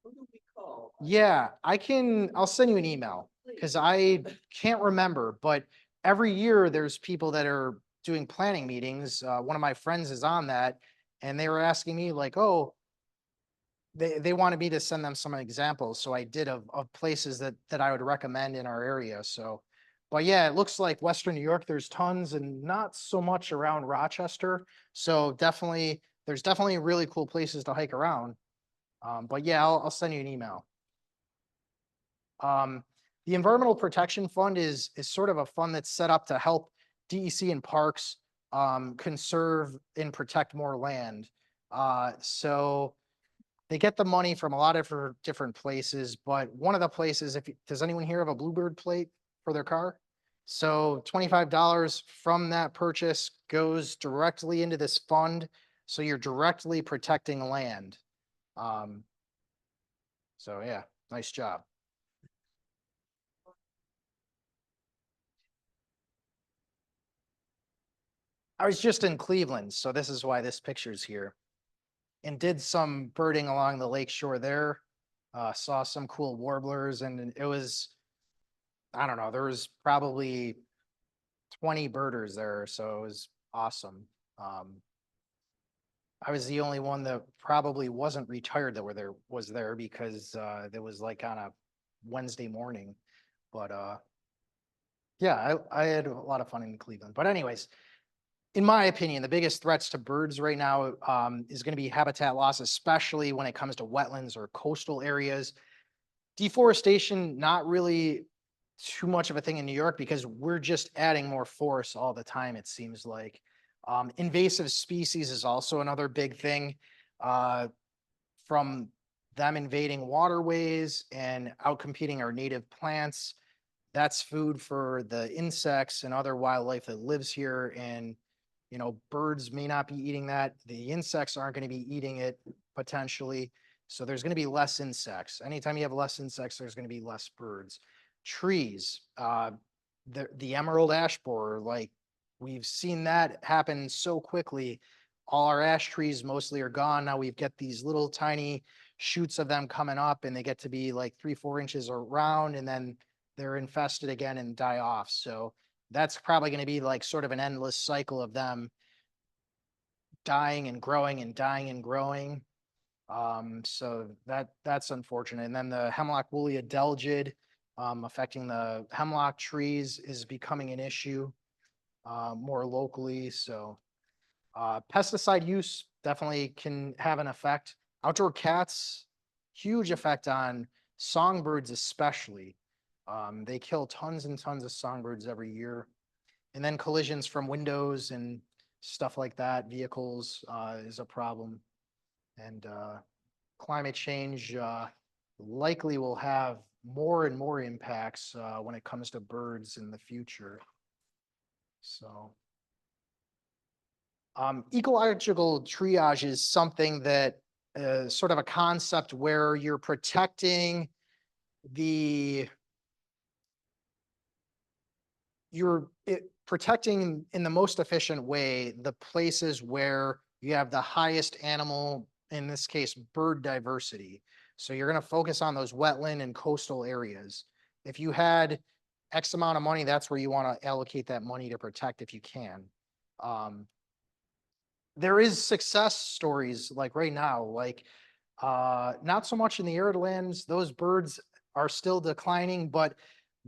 Who do we call? yeah, I'll send you an email because I can't remember, but every year there's people that are doing planning meetings. One of my friends is on that, and they were asking me like, oh, they wanted me to send them some examples. So I did of places that I would recommend in our area. So But yeah, it looks like Western New York, there's tons and not so much around Rochester. So definitely, there's definitely really cool places to hike around. But yeah, I'll send you an email. The Environmental Protection Fund is sort of a fund that's set up to help DEC and parks conserve and protect more land. So they get the money from a lot of different places, but one of the places, does anyone here have a Bluebird plate for their car? So $25 from that purchase goes directly into this fund. So you're directly protecting land. So yeah, nice job. I was just in Cleveland, so this is why this picture's here. And did some birding along the lake shore there. Saw some cool warblers, and it was, I don't know, there was probably 20 birders there, so it was awesome. I was the only one that probably wasn't retired that was there because it was like on a Wednesday morning. But yeah, I had a lot of fun in Cleveland. But anyways, in my opinion, the biggest threats to birds right now is going to be habitat loss, especially when it comes to wetlands or coastal areas. Deforestation, not really too much of a thing in New York because we're just adding more forests all the time, it seems like. Invasive species is also another big thing, from them invading waterways and outcompeting our native plants. That's food for the insects and other wildlife that lives here. And, you know, birds may not be eating that. The insects aren't going to be eating it potentially. So there's going to be less insects. Anytime you have less insects, there's going to be less birds. Trees, the emerald ash borer, like we've seen that happen so quickly. All our ash trees mostly are gone. Now we've got these little tiny shoots of them coming up, and they get to be like 3-4 inches around, and then they're infested again and die off. So that's probably going to be like sort of an endless cycle of them dying and growing and dying and growing. So that's unfortunate. And then the hemlock woolly adelgid, affecting the hemlock trees is becoming an issue more locally. So pesticide use definitely can have an effect. Outdoor cats, huge effect on songbirds especially. They kill tons and tons of songbirds every year. And then collisions from windows and stuff like that, vehicles is a problem. And climate change likely will have more and more impacts when it comes to birds in the future. So ecological triage is something that sort of a concept where you're protecting protecting in the most efficient way the places where you have the highest animal, in this case, bird diversity. So you're going to focus on those wetland and coastal areas. If you had X amount of money, that's where you want to allocate that money to protect if you can. There is success stories like right now, like not so much in the arid lands. Those birds are still declining, but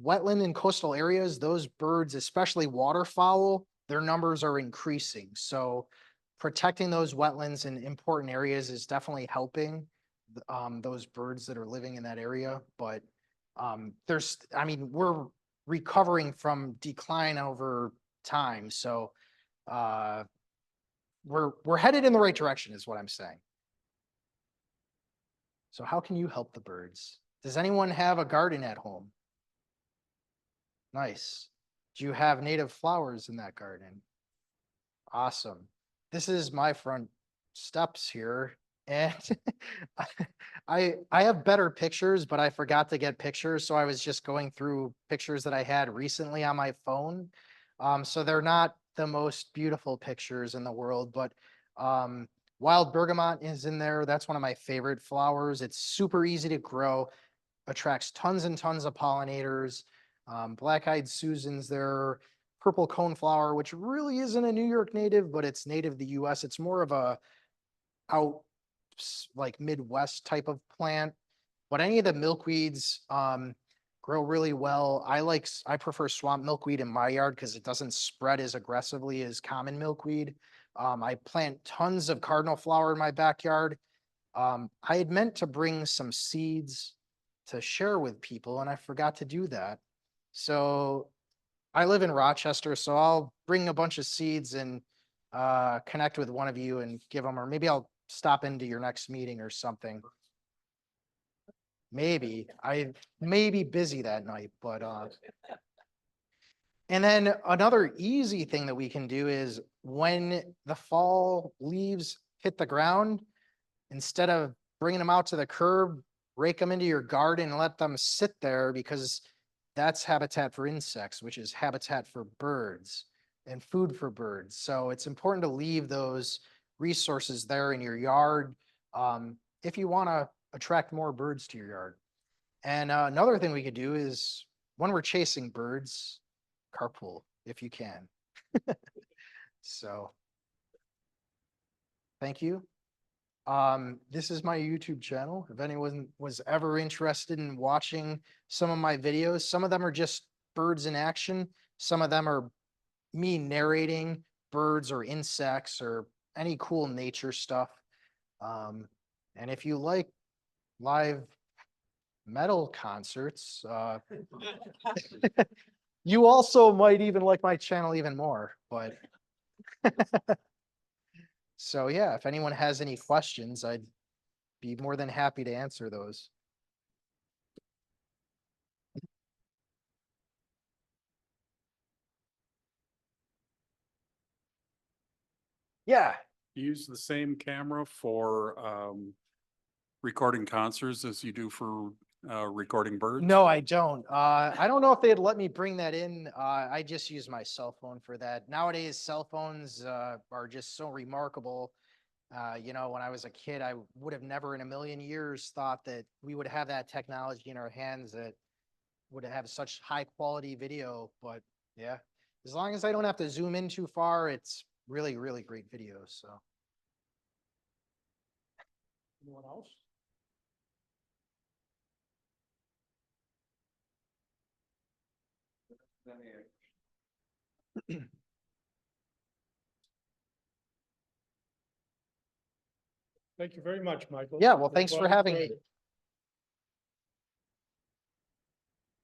wetland and coastal areas, those birds, especially waterfowl, their numbers are increasing. So protecting those wetlands in important areas is definitely helping those birds that are living in that area. But we're recovering from decline over time. So we're headed in the right direction is what I'm saying. So how can you help the birds? Does anyone have a garden at home? Nice. Do you have native flowers in that garden? Awesome. This is my front steps here. And I have better pictures, but I forgot to get pictures. So I was just going through pictures that I had recently on my phone. So they're not the most beautiful pictures in the world, but wild bergamot is in there. That's one of my favorite flowers. It's super easy to grow, attracts tons and tons of pollinators. Black-eyed Susan's there, purple coneflower, which really isn't a New York native, but it's native to the US. It's more of a like Midwest type of plant. But any of the milkweeds, grow really well. I prefer swamp milkweed in my yard because it doesn't spread as aggressively as common milkweed. I plant tons of cardinal flower in my backyard. I had meant to bring some seeds to share with people and I forgot to do that. So I live in Rochester, so I'll bring a bunch of seeds and connect with one of you and give them, or maybe I'll stop into your next meeting or something. Maybe I may be busy that night, but and then another easy thing that we can do is when the fall leaves hit the ground, instead of bringing them out to the curb, rake them into your garden and let them sit there because that's habitat for insects, which is habitat for birds and food for birds. So it's important to leave those resources there in your yard if you want to attract more birds to your yard. And another thing we could do is when we're chasing birds, carpool if you can. So thank you. This is my YouTube channel. If anyone was ever interested in watching some of my videos, some of them are just birds in action. Some of them are me narrating birds or insects or any cool nature stuff. And if you like live metal concerts, you also might even like my channel even more, but so yeah, if anyone has any questions, I'd be more than happy to answer those. Yeah, Use the same camera for recording concerts as you do for recording birds? no, I don't. I don't know if they'd let me bring that in. I just use my cell phone for that. Nowadays, cell phones are just so remarkable. You know, when I was a kid, I would have never in a million years thought that we would have that technology in our hands that would have such high quality video. But yeah, as long as I don't have to zoom in too far, it's really, really great video. So. Anyone else? Thank you very much, Michael. Yeah, well, thanks for having me.